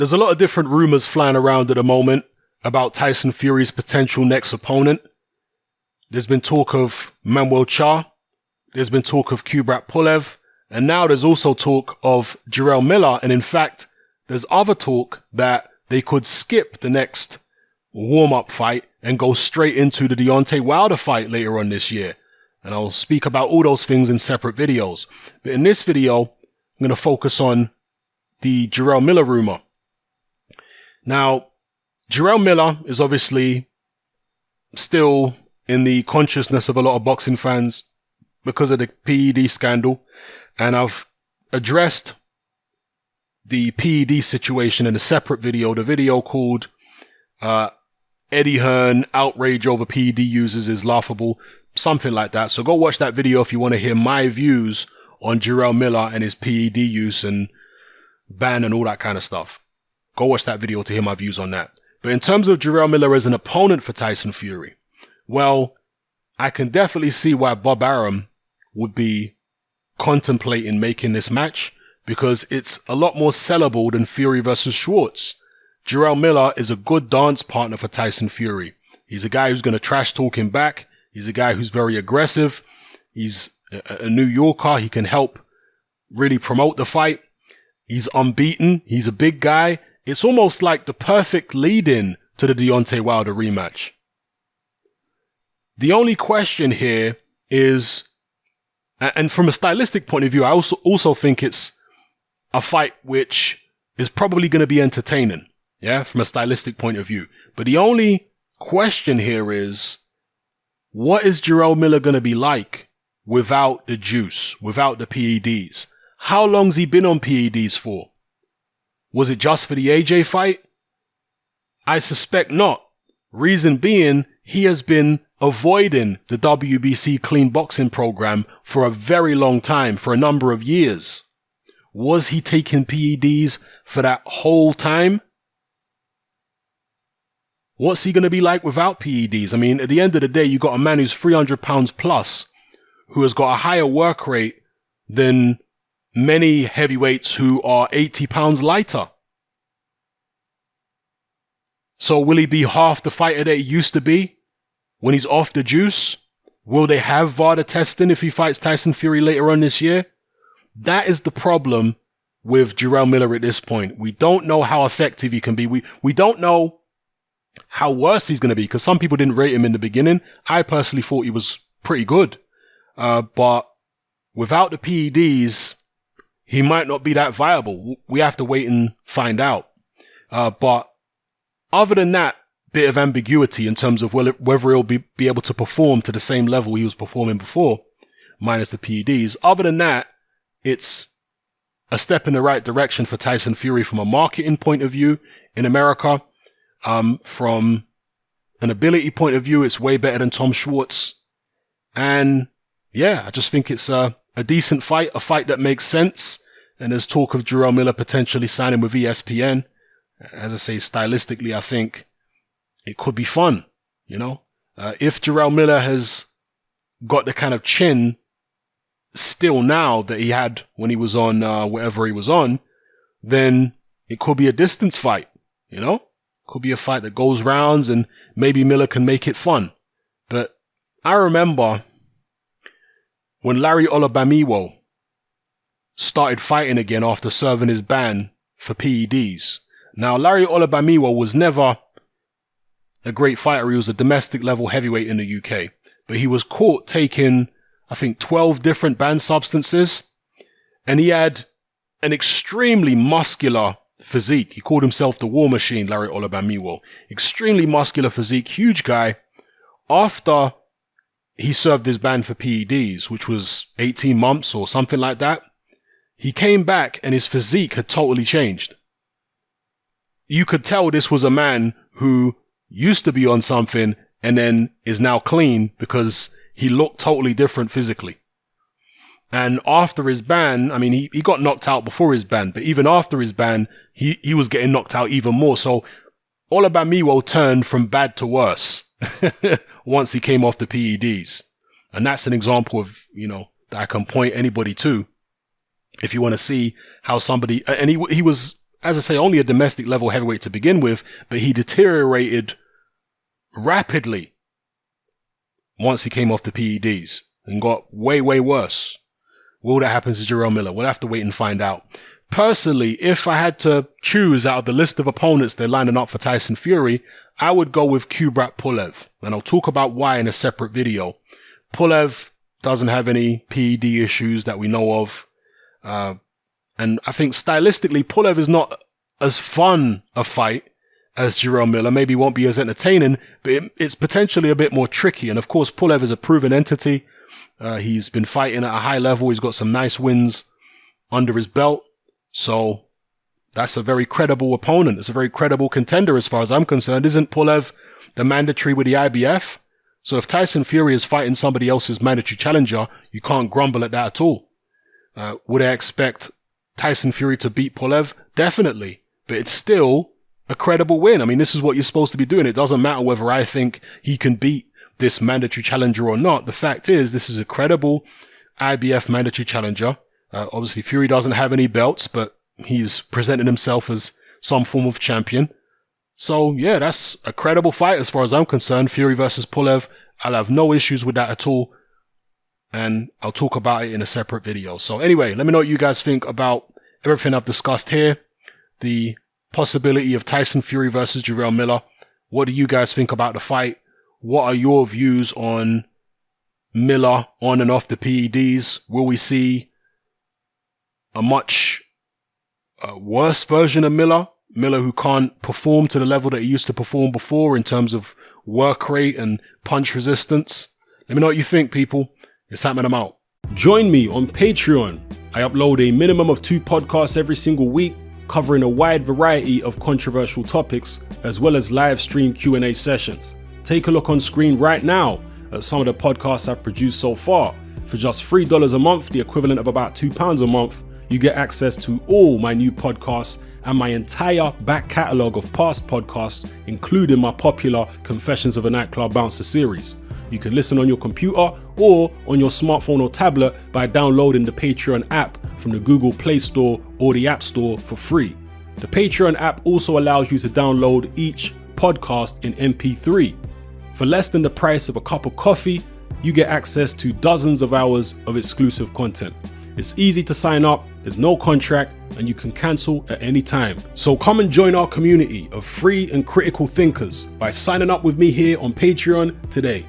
there's a lot of different rumors flying around at the moment about Tyson Fury's potential next opponent. There's been talk of Manuel Cha. There's been talk of Kubrat Pulev. And now there's also talk of Jarrell Miller. And in fact, there's other talk that they could skip the next warm-up fight and go straight into the Deontay Wilder fight later on this year. And I'll speak about all those things in separate videos. But in this video, I'm going to focus on the Jarrell Miller rumor. Now, Jarrell Miller is obviously still in the consciousness of a lot of boxing fans because of the PED scandal. And I've addressed the PED situation in a separate video, the video called Eddie Hearn, Outrage Over PED Users is Laughable, something like that. So go watch that video if you want to hear my views on Jarrell Miller and his PED use and ban and all that kind of stuff. Go watch that video to hear my views on that. But in terms of Jarrell Miller as an opponent for Tyson Fury, well, I can definitely see why Bob Arum would be contemplating making this match, because it's a lot more sellable than Fury versus Schwartz. Jarrell Miller is a good dance partner for Tyson Fury. He's a guy who's going to trash talk him back. He's a guy who's very aggressive. He's a New Yorker. He can help really promote the fight. He's unbeaten. He's a big guy. It's almost like the perfect lead-in to the Deontay Wilder rematch. The only question here is, and from a stylistic point of view, I also think it's a fight which is probably going to be entertaining, yeah, from a stylistic point of view. But the only question here is, what is Jarrell Miller going to be like without the juice, without the PEDs? How long's he been on PEDs for? Was it just for the AJ fight? I suspect not. Reason being, he has been avoiding the WBC clean boxing program for a very long time, for a number of years. Was he taking PEDs for that whole time? What's he going to be like without PEDs? I mean, at the end of the day, you got a man who's 300 pounds plus, who has got a higher work rate than many heavyweights who are 80 pounds lighter. So will he be half the fighter that he used to be when he's off the juice? Will they have VADA testing if he fights Tyson Fury later on this year? That is the problem with Jarrell Miller at this point. We don't know how effective he can be. We don't know how worse he's going to be, because some people didn't rate him in the beginning. I personally thought he was pretty good. But without the PEDs, he might not be that viable. We have to wait and find out. But other than that bit of ambiguity in terms of whether he'll be able to perform to the same level he was performing before, minus the PEDs, other than that, it's a step in the right direction for Tyson Fury from a marketing point of view in America. From an ability point of view, it's way better than Tom Schwartz. And yeah, I just think it's a decent fight, a fight that makes sense. And there's talk of Jarrell Miller potentially signing with ESPN. As I say, stylistically, I think it could be fun, you know? If Jarrell Miller has got the kind of chin still now that he had when he was on whatever he was on, then it could be a distance fight, you know? Could be a fight that goes rounds and maybe Miller can make it fun. But I remember when Larry Olubamiwo started fighting again after serving his ban for PEDs. Now, Larry Olubamiwo was never a great fighter. He was a domestic level heavyweight in the UK. But he was caught taking, I think, 12 different banned substances. And he had an extremely muscular physique. He called himself the War Machine, Larry Olubamiwo. Extremely muscular physique, huge guy. After he served his ban for PEDs, which was 18 months or something like that, he came back and his physique had totally changed. You could tell this was a man who used to be on something and then is now clean because he looked totally different physically. And after his ban, I mean, he got knocked out before his ban, but even after his ban, he was getting knocked out even more. So Olubamiwo turned from bad to worse once he came off the PEDs. And that's an example of, you know, that I can point anybody to if you want to see how somebody, and he was as I say, only a domestic level heavyweight to begin with, but he deteriorated rapidly once he came off the PEDs and got way, way worse. Will that happen to Darrell Miller? We'll have to wait and find out. Personally, if I had to choose out of the list of opponents they're lining up for Tyson Fury, I would go with Kubrat Pulev. And I'll talk about why in a separate video. Pulev doesn't have any PED issues that we know of. And I think stylistically, Pulev is not as fun a fight as Jarrell Miller. Maybe won't be as entertaining, but it's potentially a bit more tricky. And of course, Pulev is a proven entity. He's been fighting at a high level. He's got some nice wins under his belt. So that's a very credible opponent. It's a very credible contender as far as I'm concerned. Isn't Pulev the mandatory with the IBF? So if Tyson Fury is fighting somebody else's mandatory challenger, you can't grumble at that at all. Would I expect Tyson Fury to beat Pulev? Definitely. But it's still a credible win. I mean, this is what you're supposed to be doing. It doesn't matter whether I think he can beat this mandatory challenger or not. The fact is, this is a credible IBF mandatory challenger. Obviously, Fury doesn't have any belts, but he's presenting himself as some form of champion. So, yeah, that's a credible fight as far as I'm concerned. Fury versus Pulev. I'll have no issues with that at all. And I'll talk about it in a separate video. So anyway, let me know what you guys think about everything I've discussed here. The possibility of Tyson Fury versus Jarrell Miller. What do you guys think about the fight? What are your views on Miller on and off the PEDs? Will we see a much worse version of Miller? Miller who can't perform to the level that he used to perform before in terms of work rate and punch resistance? Let me know what you think, people. It's happening, I'm out. Join me on Patreon. I upload a minimum of 2 podcasts every single week, covering a wide variety of controversial topics, as well as live stream Q&A sessions. Take a look on screen right now at some of the podcasts I've produced so far. For just $3 a month, the equivalent of about £2 a month, you get access to all my new podcasts and my entire back catalogue of past podcasts, including my popular Confessions of a Nightclub Bouncer series. You can listen on your computer or on your smartphone or tablet by downloading the Patreon app from the Google Play Store or the App Store for free. The Patreon app also allows you to download each podcast in MP3. For less than the price of a cup of coffee, you get access to dozens of hours of exclusive content. It's easy to sign up, there's no contract, and you can cancel at any time. So come and join our community of free and critical thinkers by signing up with me here on Patreon today.